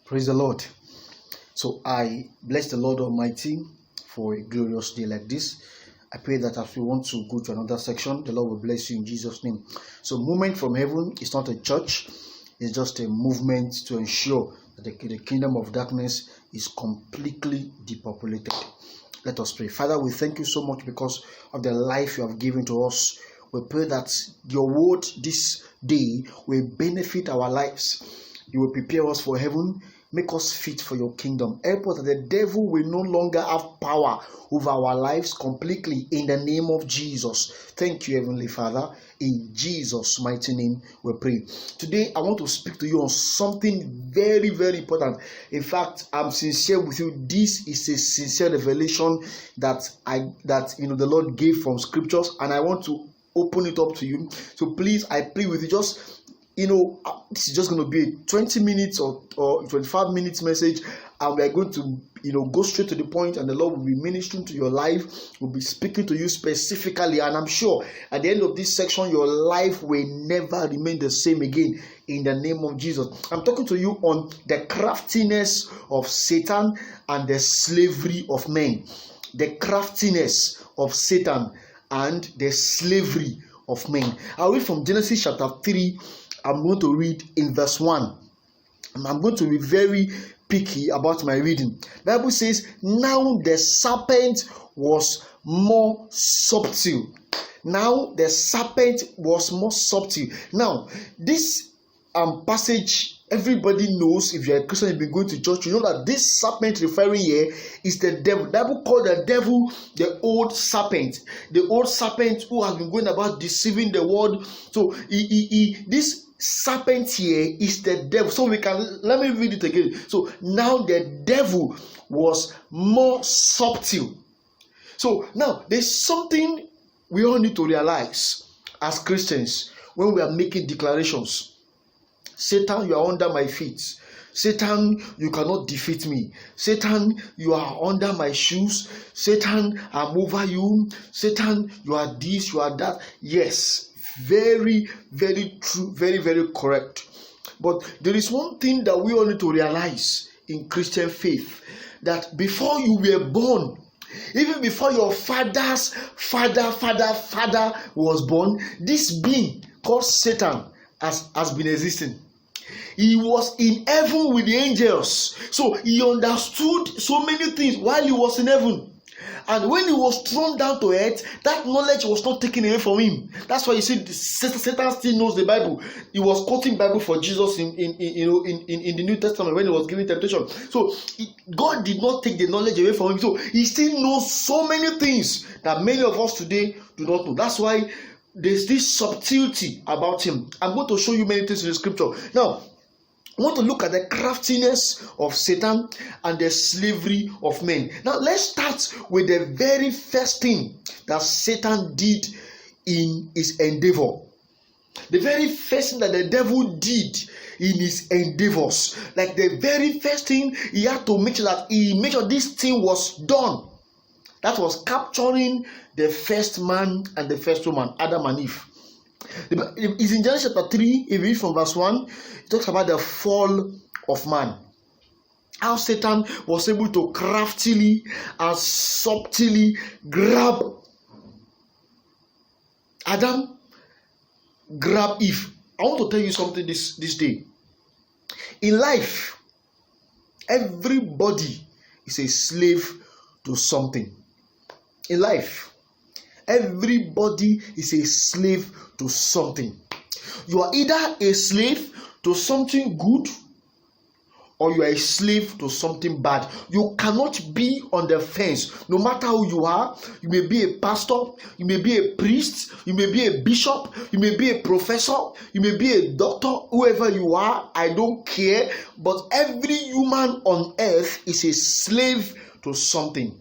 Praise the Lord. So I bless the Lord Almighty for a glorious day like this. I pray that as we want to go to another section, the Lord will bless you in Jesus' name. So Movement from Heaven is not a church. It's just a movement to ensure that the kingdom of darkness is completely depopulated. Let us pray. Father, we thank you so much because of the life you have given to us. We pray that your word this day will benefit our lives. You will prepare us for heaven. Make us fit for your kingdom. Help us that the devil will no longer have power over our lives completely in the name of Jesus. Thank you, Heavenly Father. In Jesus' mighty name we pray. Today, I want to speak to you on something very, very important. In fact, I'm sincere with you. This is a sincere revelation that the Lord gave from scriptures, and I want to open it up to you. So please, I plead with you, this is just going to be a 20 minutes or 25 minutes message, and we are going to go straight to the point, and the Lord will be ministering to your life, will be speaking to you specifically, and I'm sure at the end of this section your life will never remain the same again in the name of Jesus. I'm talking to you on the craftiness of Satan and the slavery of men. The craftiness of Satan and the slavery of men. I'll read from Genesis chapter 3. I'm going to read in verse 1. And I'm going to be very picky about my reading. The Bible says, now the serpent was more subtle. Now the serpent was more subtle. Now, this passage, everybody knows. If you're a Christian, you've been going to church, you know that this serpent referring here is the devil. The Bible called the devil the old serpent. The old serpent who has been going about deceiving the world. So this serpent here is the devil. So let me read it again. So now the devil was more subtle. So now there's something we all need to realize as Christians when we are making declarations. Satan, you are under my feet. Satan, you cannot defeat me. Satan, you are under my shoes. Satan, I'm over you. Satan, you are this, you are that. Yes, very, very true, very, very correct. But there is one thing that we all need to realize in Christian faith, that before you were born, even before your father's father was born, this being called Satan has been existing. He was in heaven with the angels. So he understood so many things while he was in heaven. And when he was thrown down to earth, that knowledge was not taken away from him. That's why you see Satan still knows the Bible. He was quoting Bible for Jesus in the New Testament when he was giving temptation. So God did not take the knowledge away from him. So he still knows so many things that many of us today do not know. That's why there's this subtlety about him. I'm going to show you many things in the scripture. Now, I want to look at the craftiness of Satan and the slavery of men. Now, let's start with the very first thing that Satan did in his endeavor. The very first thing that the devil did in his endeavors. Like the very first thing, he had to make sure that this thing was done. That was capturing the first man and the first woman, Adam and Eve. It's in Genesis chapter 3, if you read from verse 1, it talks about the fall of man. How Satan was able to craftily and subtly grab Adam, grab Eve. I want to tell you something this day. In life, everybody is a slave to something. In life, everybody is a slave to something. You are either a slave to something good or you are a slave to something bad. You cannot be on the fence. No matter who you are, you may be a pastor, you may be a priest, you may be a bishop, you may be a professor, you may be a doctor, whoever you are, I don't care. But every human on earth is a slave to something.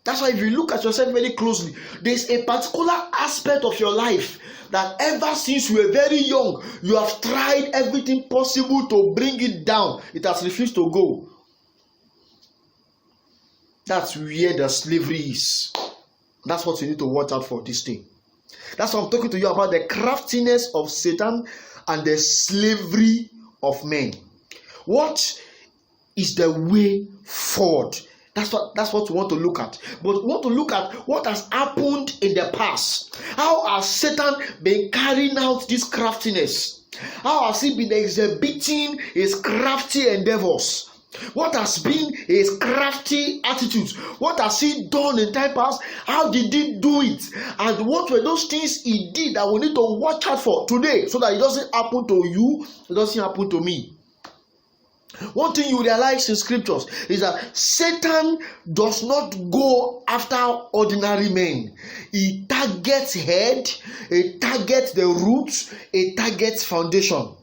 That's why if you look at yourself very closely, there's a particular aspect of your life that ever since you were very young, you have tried everything possible to bring it down. It has refused to go. That's where the slavery is. That's what you need to watch out for this day. That's what I'm talking to you about, the craftiness of Satan and the slavery of men. What is the way forward? That's what we want to look at. But we want to look at what has happened in the past. How has Satan been carrying out this craftiness? How has he been exhibiting his crafty endeavors? What has been his crafty attitudes? What has he done in time past? How did he do it? And what were those things he did that we need to watch out for today, so that it doesn't happen to you, it doesn't happen to me? One thing you realize in scriptures is that Satan does not go after ordinary men. He targets head, he targets the roots, he targets foundation.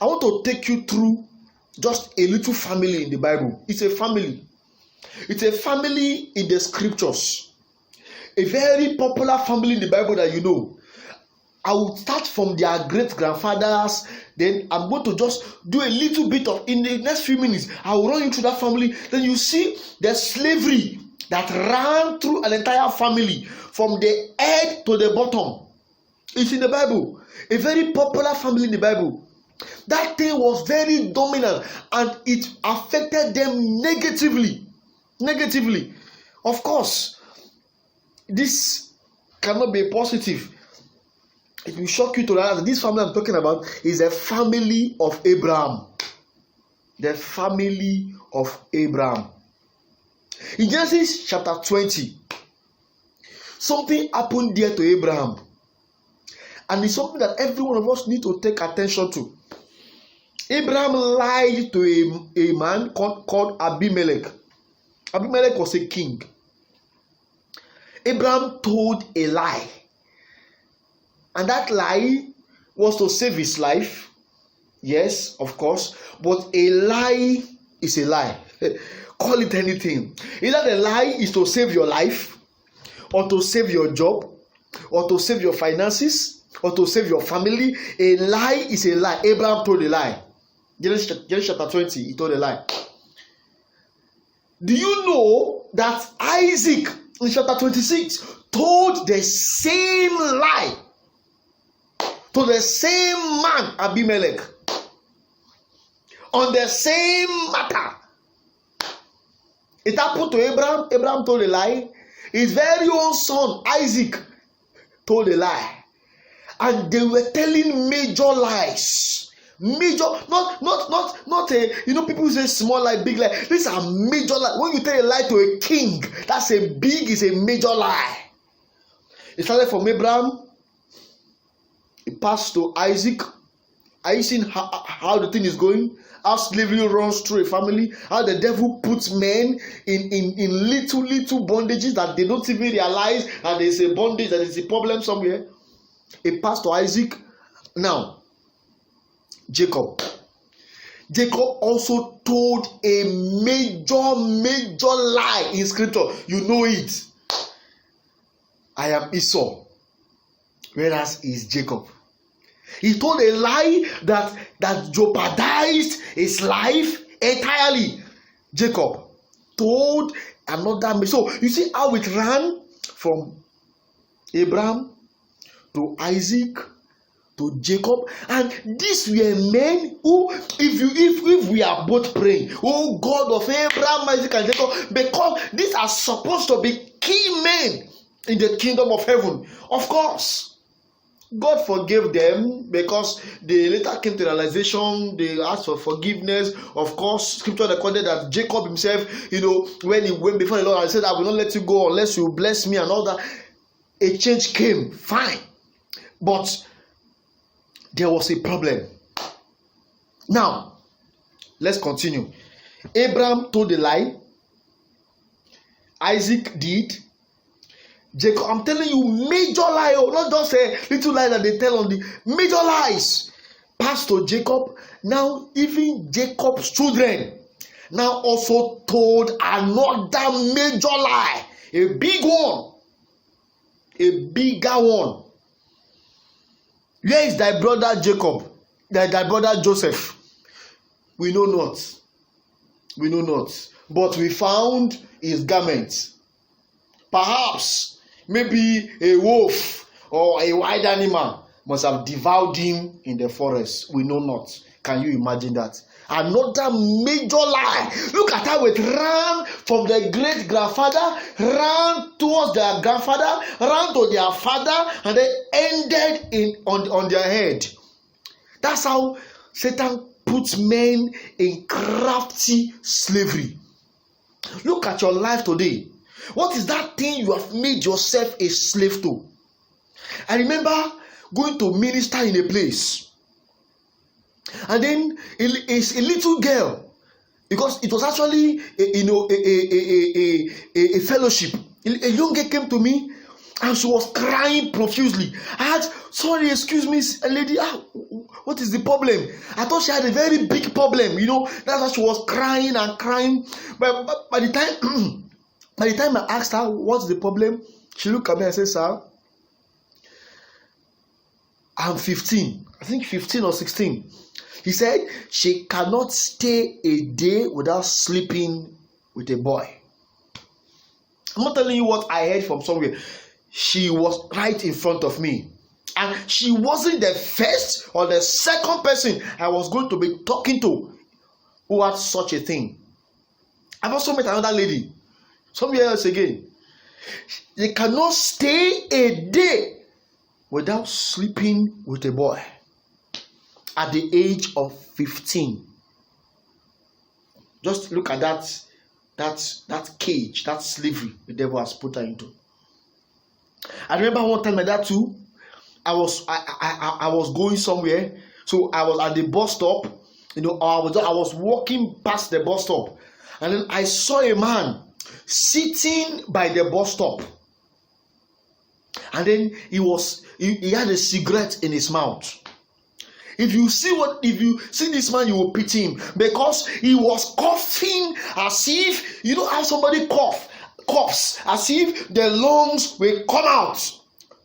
I want to take you through just a little family in the Bible. It's a family. It's a family in the scriptures. A very popular family in the Bible that you know. I will start from their great-grandfathers. Then I'm going to just do a little bit of, in the next few minutes, I will run into that family. Then you see the slavery that ran through an entire family from the head to the bottom. It's in the Bible. A very popular family in the Bible. That thing was very dominant and it affected them negatively. Negatively. Of course, this cannot be positive. It will shock you to know that this family I'm talking about is a family of Abraham. The family of Abraham. In Genesis chapter 20, something happened there to Abraham. And it's something that every one of us need to take attention to. Abraham lied to a man called Abimelech. Abimelech was a king. Abraham told a lie. And that lie was to save his life. Yes, of course. But a lie is a lie. Call it anything. Either the lie is to save your life, or to save your job, or to save your finances, or to save your family. A lie is a lie. Abraham told a lie. Genesis chapter 20, he told a lie. Do you know that Isaac in chapter 26 told the same lie to the same man, Abimelech, on the same matter? It happened to Abraham. Abraham told a lie. His very own son, Isaac, told a lie. And they were telling major lies. Major, not a, people say small lie, big lie. These are major lies. When you tell a lie to a king, that's a major lie. It started from Abraham. It passed to Isaac. Are you seeing how the thing is going? How slavery runs through a family? How the devil puts men in little bondages that they don't even realize that there's a bondage, that there's a problem somewhere. It passed to Isaac. Now, Jacob also told a major lie in scripture. You know it. I am Esau, whereas he is Jacob. He told a lie that jeopardized his life entirely. Jacob told another. So you see how it ran from Abraham to Isaac to Jacob, and these were men who, if we are both praying, oh God of Abraham, Isaac, and Jacob, because these are supposed to be key men in the kingdom of heaven. Of course, God forgave them because they later came to realization. They asked for forgiveness. Of course, scripture recorded that Jacob himself, when he went before the Lord and said, I will not let you go unless you bless me and all that. A change came, fine. But there was a problem. Now, let's continue. Abraham told a lie. Isaac did. Jacob, I'm telling you, major lie, not just a little lie that they tell on the major lies. Passed to Jacob. Now, even Jacob's children now also told another major lie. A big one. A bigger one. Where is thy brother Jacob? Thy brother Joseph? We know not. We know not. But we found his garments. Perhaps, maybe a wolf or a wild animal must have devoured him in the forest. We know not. Can you imagine that? Another major lie. Look at how it ran from the great grandfather, ran towards their grandfather, ran to their father, and then ended on their head. That's how Satan puts men in crafty slavery. Look at your life today. What is that thing you have made yourself a slave to? I remember going to minister in a place. And then a little girl, because it was actually a fellowship. A young girl came to me and she was crying profusely. I had, sorry, excuse me, lady, what is the problem? I thought she had a very big problem, that's why she was crying and crying. But by the time I asked her what's the problem, she looked at me and said, sir, I'm 15. I think 15 or 16. He said she cannot stay a day without sleeping with a boy. I'm not telling you what I heard from somewhere. She was right in front of me. And she wasn't the first or the second person I was going to be talking to who had such a thing. I've also met another lady, somewhere else again. They cannot stay a day without sleeping with a boy at the age of 15. Just look at that cage, that slavery the devil has put her into. I remember one time like that too. I was going somewhere, so I was at the bus stop. I was walking past the bus stop, and then I saw a man sitting by the bus stop, and then he had a cigarette in his mouth. If you see this man, you will pity him, because he was coughing as if, how somebody coughs as if the lungs will come out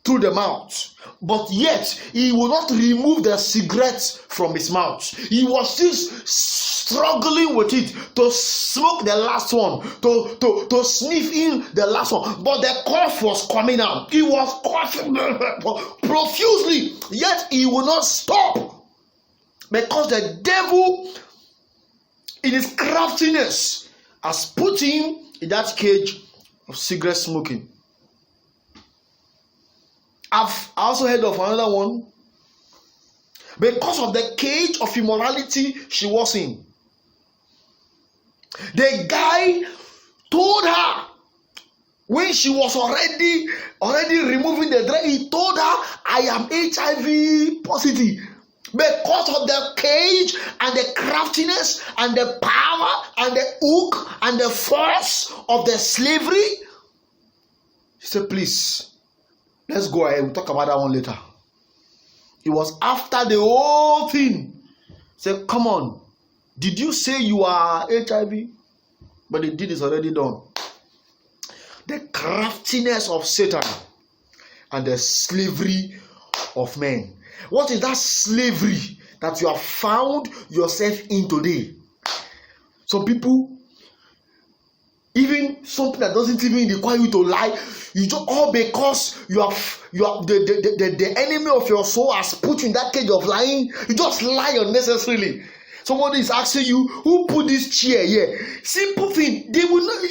through the mouth. But yet he will not remove the cigarette from his mouth. He was still struggling with it to smoke the last one, to sniff in the last one. But the cough was coming out. He was coughing profusely, yet he will not stop. Because the devil, in his craftiness, has put him in that cage of cigarette smoking. I've also heard of another one. Because of the cage of immorality she was in, the guy told her, when she was already removing the drug, he told her, I am HIV positive. Because of the cage and the craftiness and the power and the hook and the force of the slavery. He said, please, let's go ahead. We'll talk about that one later. It was after the whole thing. He said, come on. Did you say you are HIV? But the deed is already done. The craftiness of Satan and the slavery of men. What is that slavery that you have found yourself in today? Some people, even something that doesn't even require you to lie, you just all because you have the enemy of your soul has put you in that cage of lying. You just lie unnecessarily. Somebody is asking you, who put this chair here? Simple thing. They will not,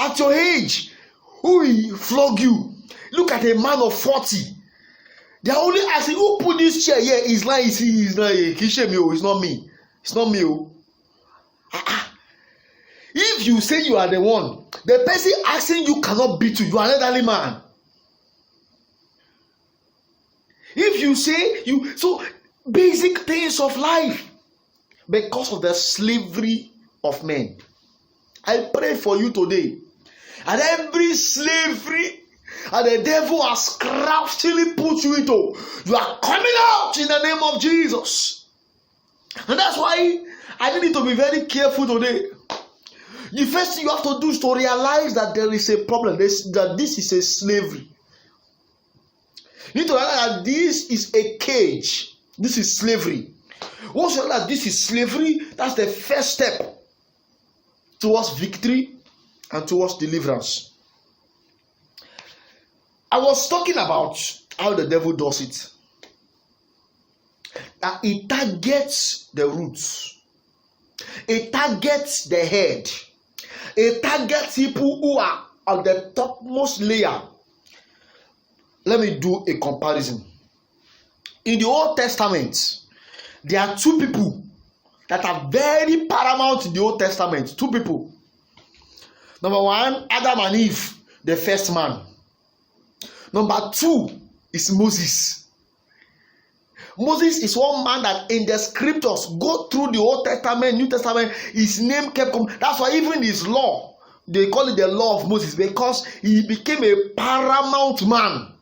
at your age, who will flog you? Look at a man of 40. They are only asking, who put this chair here? He's lying. He's not it's not me. It's not me. If you say you are the one, the person asking you cannot beat you. You are an elderly man. If you say so basic things of life, because of the slavery of men. I pray for you today, and every slavery and the devil has craftily put you into, you are coming out in the name of Jesus. And that's why I need to be very careful today. The first thing you have to do is to realize that there is a problem, that this is a slavery. You need to realize that this is a cage. This is slavery. Once you realize this is slavery, that's the first step towards victory and towards deliverance. I was talking about how the devil does it. it targets the roots. It targets the head. It targets people who are on the topmost layer. Let me do a comparison. In the Old Testament, there are two people that are very paramount in the Old Testament. Two people. Number one, Adam and Eve, the first man. Number two is Moses. Moses is one man that in the scriptures, go through the Old Testament, New Testament, his name kept coming. That's why even his law, they call it the law of Moses, because he became a paramount man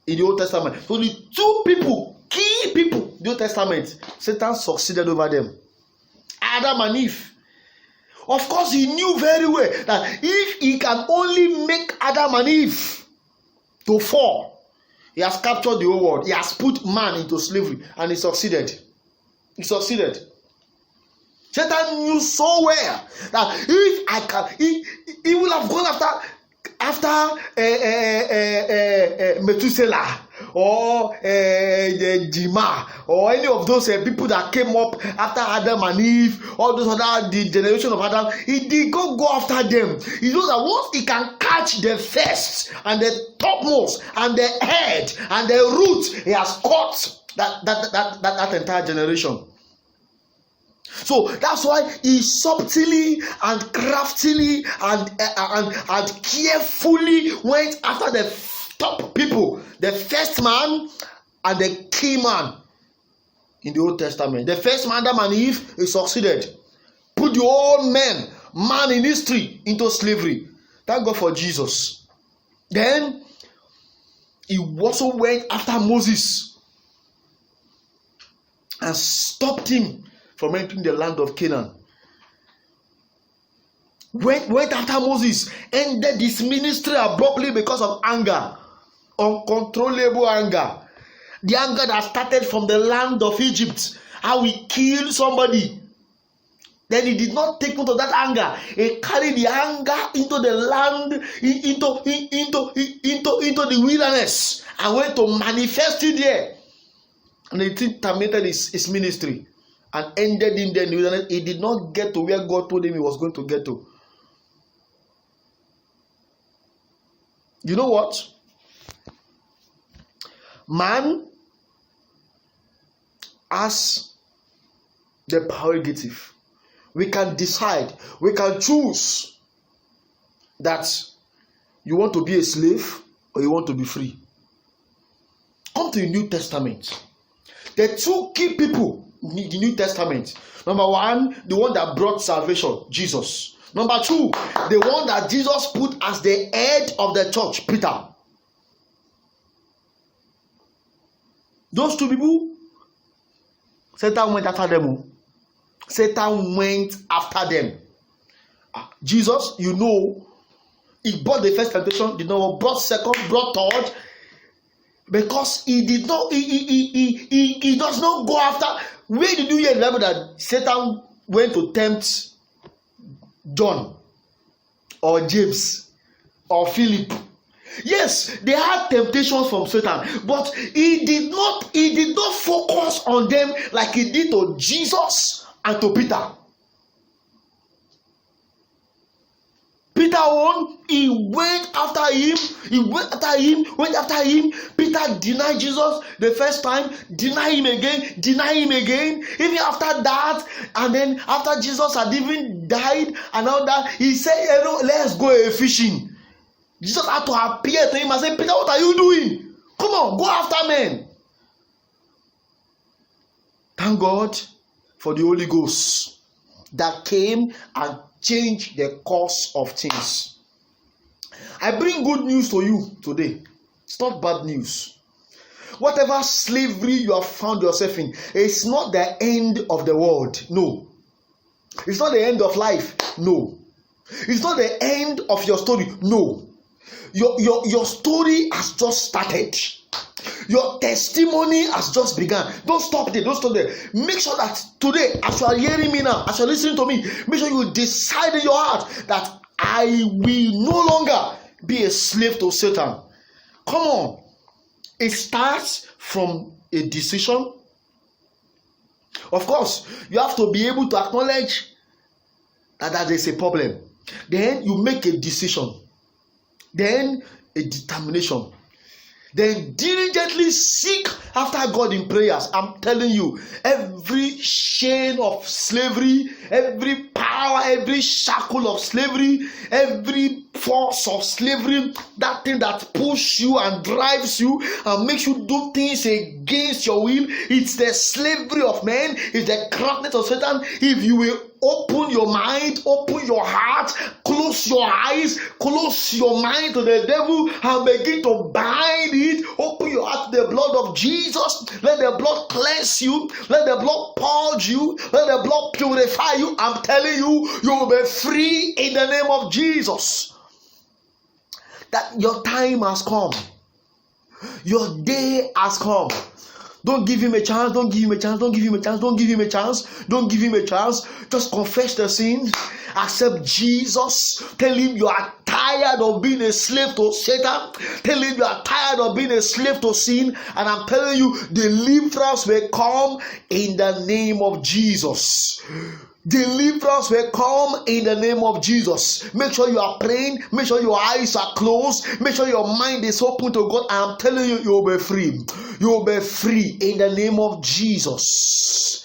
in the Old Testament. So the two people, key people, the Old Testament, Satan succeeded over them. Adam and Eve. Of course, he knew very well that if he can only make Adam and Eve to fall, he has captured the whole world. He has put man into slavery, and he succeeded. He succeeded. Satan knew so well that if I can, he will have gone after Methuselah or Jima or any of those people that came up after Adam and Eve, all those other the generation of Adam. He did go after them. He knows that once he can catch the first and the topmost and the head and the root, he has caught that entire generation. So that's why he subtly and craftily and carefully went after the top people, the first man and the key man in the Old Testament. The first man, Adam and Eve, he succeeded. Put the whole man in history into slavery. Thank God for Jesus. Then he also went after Moses and stopped him from entering the land of Canaan. Went after Moses, ended his ministry abruptly because of anger, uncontrollable anger. The anger that started from the land of Egypt, how he killed somebody. Then he did not take note of that anger. He carried the anger into the land, into the wilderness, and went to manifest it there. And he terminated his ministry and ended him there in the wilderness. He did not get to where God told him he was going to get to. You know what? Man has the prerogative. We can decide, we can choose that you want to be a slave or you want to be free. Come to the New Testament. The two key people in the New Testament. Number one, the one that brought salvation, Jesus. Number two, the one that Jesus put as the head of the church, Peter. Those two people, Satan went after them. Satan went after them. Jesus, you know, he brought the first temptation, did not brought second, brought third, because he did not, he does not go after. Where did you hear the Bible that Satan went to tempt John or James or Philip? Yes, they had temptations from Satan, but he did not focus on them like he did to Jesus and to Peter. Peter won, he went after him. Peter denied Jesus the first time, deny him again. Even after that, and then after Jesus had even died and all that, he said, let's go fishing. Jesus had to appear to him and say, Peter, what are you doing? Come on, go after men. Thank God for the Holy Ghost that came and changed the course of things. I bring good news to you today. It's not bad news. Whatever slavery you have found yourself in, it's not the end of the world. No. It's not the end of life. No. It's not the end of your story. No. Your story has just started. Your testimony has just begun. Don't stop there. Make sure that today, as you are hearing me now, as you are listening to me, make sure you decide in your heart that I will no longer be a slave to Satan. Come on. It starts from a decision. Of course, you have to be able to acknowledge that there is a problem. Then you make a decision. Then a determination. Then diligently seek after God in prayers. I'm telling you, every chain of slavery, every power, every shackle of slavery, every force of slavery, that thing that pushes you and drives you and makes you do things against your will, it's the slavery of man, it's the craftiness of Satan. If you will open your mind, open your heart, close your eyes, close your mind to the devil and begin to bind it. Open your heart to the blood of Jesus. Let the blood cleanse you. Let the blood purge you. Let the blood purify you. I'm telling you, you will be free in the name of Jesus. That your time has come. Your day has come. Don't give him a chance. Don't give him a chance. Don't give him a chance. Don't give him a chance. Don't give him a chance. Just confess the sin. Accept Jesus. Tell him you are tired of being a slave to Satan. Tell him you are tired of being a slave to sin. And I'm telling you, deliverance will come in the name of Jesus. Deliverance will come in the name of Jesus. Make sure you are praying. Make sure your eyes are closed. Make sure your mind is open to God. I'm telling you, you will be free. You will be free in the name of Jesus.